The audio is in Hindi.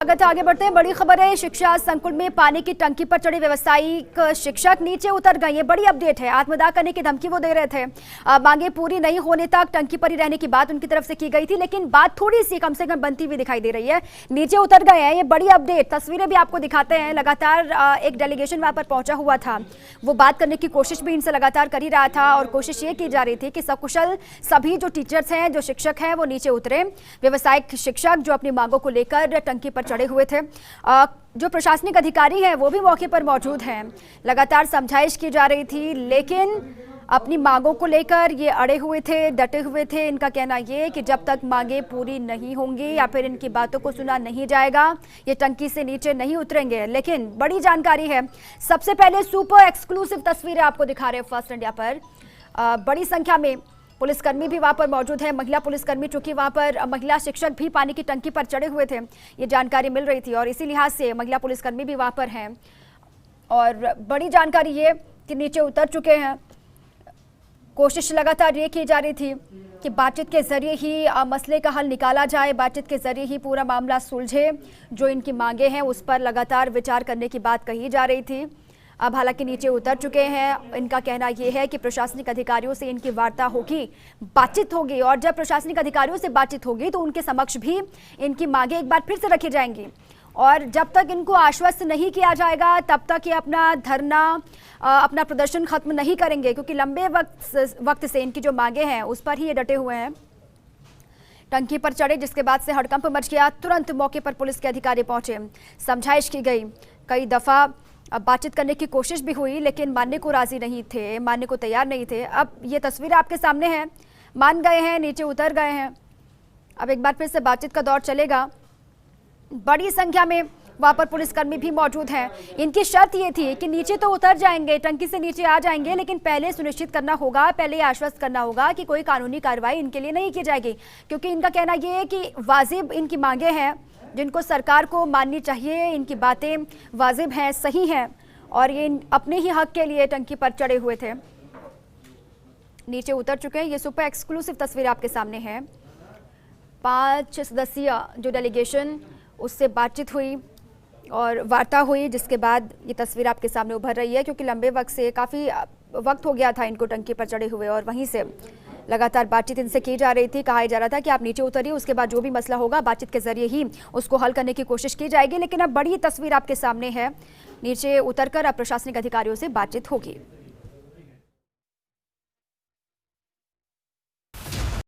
अगर आगे बढ़ते हैं, बड़ी खबर है। शिक्षा संकुल में पानी की टंकी पर चढ़े व्यवसायिक शिक्षक नीचे उतर गए। ये बड़ी अपडेट है। आत्मदाह करने की धमकी वो दे रहे थे। मांगे पूरी नहीं होने तक टंकी पर ही रहने की बात उनकी तरफ से की गई थी, लेकिन बात थोड़ी सी कम से कम बनती हुई दिखाई दे रही है। नीचे उतर गए हैं, ये बड़ी अपडेट। तस्वीरें भी आपको दिखाते हैं। लगातार एक डेलीगेशन वहां पर पहुंचा हुआ था। वो बात करने की कोशिश भी इनसे लगातार कर ही रहा था और कोशिश ये की जा रही थी कि सकुशल सभी जो टीचर्स हैं, जो शिक्षक हैं, वो नीचे उतरे। व्यवसायिक शिक्षक जो अपनी मांगों को लेकर टंकी पर चढ़े हुए थे। जो प्रशासनिक अधिकारी हैं वो भी मौके पर मौजूद हैं। लगातार समझाइश की जा रही थी, लेकिन अपनी मांगों को लेकर ये अड़े हुए थे, डटे हुए थे। इनका कहना ये कि जब तक मांगे पूरी नहीं होंगी या फिर इनकी बातों को सुना नहीं जाएगा, ये टंकी से नीचे नहीं उतरेंगे। लेकिन बड़ी जानकारी है। सबसे पहले सुपर एक्सक्लूसिव तस्वीरें आपको दिखा रहे हैं फर्स्ट इंडिया पर। बड़ी संख्या में पुलिसकर्मी भी वहां पर मौजूद है। महिला पुलिसकर्मी, चूंकि वहां पर महिला शिक्षक भी पानी की टंकी पर चढ़े हुए थे, ये जानकारी मिल रही थी और इसी लिहाज से महिला पुलिसकर्मी भी वहां पर हैं। और बड़ी जानकारी ये कि नीचे उतर चुके हैं। कोशिश लगातार ये की जा रही थी कि बातचीत के जरिए ही मसले का हल निकाला जाए, बातचीत के जरिए ही पूरा मामला सुलझे। जो इनकी मांगे हैं उस पर लगातार विचार करने की बात कही जा रही थी। अब हालांकि नीचे उतर चुके हैं। इनका कहना यह है कि प्रशासनिक अधिकारियों से इनकी वार्ता होगी, बातचीत होगी, और जब प्रशासनिक अधिकारियों से बातचीत होगी तो उनके समक्ष भी इनकी मांगे एक बार फिर से रखी जाएंगी। और जब तक इनको आश्वस्त नहीं किया जाएगा तब तक ये अपना धरना, अपना प्रदर्शन खत्म नहीं करेंगे, क्योंकि लंबे वक्त से इनकी जो मांगे हैं उस पर ही ये डटे हुए हैं। टंकी पर चढ़े, जिसके बाद से हड़कंप मच गया। तुरंत मौके पर पुलिस के अधिकारी पहुंचे, समझाइश की गई, कई दफा बातचीत करने की कोशिश भी हुई, लेकिन मानने को राजी नहीं थे, मानने को तैयार नहीं थे। अब ये तस्वीर आपके सामने है। मान गए हैं, नीचे उतर गए हैं। अब एक बार फिर से बातचीत का दौर चलेगा। बड़ी संख्या में वहां पर पुलिसकर्मी भी मौजूद हैं। इनकी शर्त ये थी कि नीचे तो उतर जाएंगे, टंकी से नीचे आ जाएंगे, लेकिन पहले सुनिश्चित करना होगा, पहले आश्वस्त करना होगा कि कोई कानूनी कार्रवाई इनके लिए नहीं की जाएगी। क्योंकि इनका कहना यह है कि वाजिब इनकी मांगे हैं जिनको सरकार को माननी चाहिए। इनकी बातें वाजिब हैं, सही हैं, और ये अपने ही हक के लिए टंकी पर चढ़े हुए थे। नीचे उतर चुके हैं। ये सुपर एक्सक्लूसिव तस्वीर आपके सामने है। 5 सदस्यीय जो डेलीगेशन, उससे बातचीत हुई और वार्ता हुई, जिसके बाद ये तस्वीर आपके सामने उभर रही है। क्योंकि लंबे वक्त से, काफ़ी वक्त हो गया था इनको टंकी पर चढ़े हुए, और वहीं से लगातार बातचीत इनसे की जा रही थी। कहा जा रहा था कि आप नीचे उतरिए, उसके बाद जो भी मसला होगा बातचीत के जरिए ही उसको हल करने की कोशिश की जाएगी। लेकिन अब बड़ी तस्वीर आपके सामने है। नीचे उतरकर अब प्रशासनिक अधिकारियों से बातचीत होगी।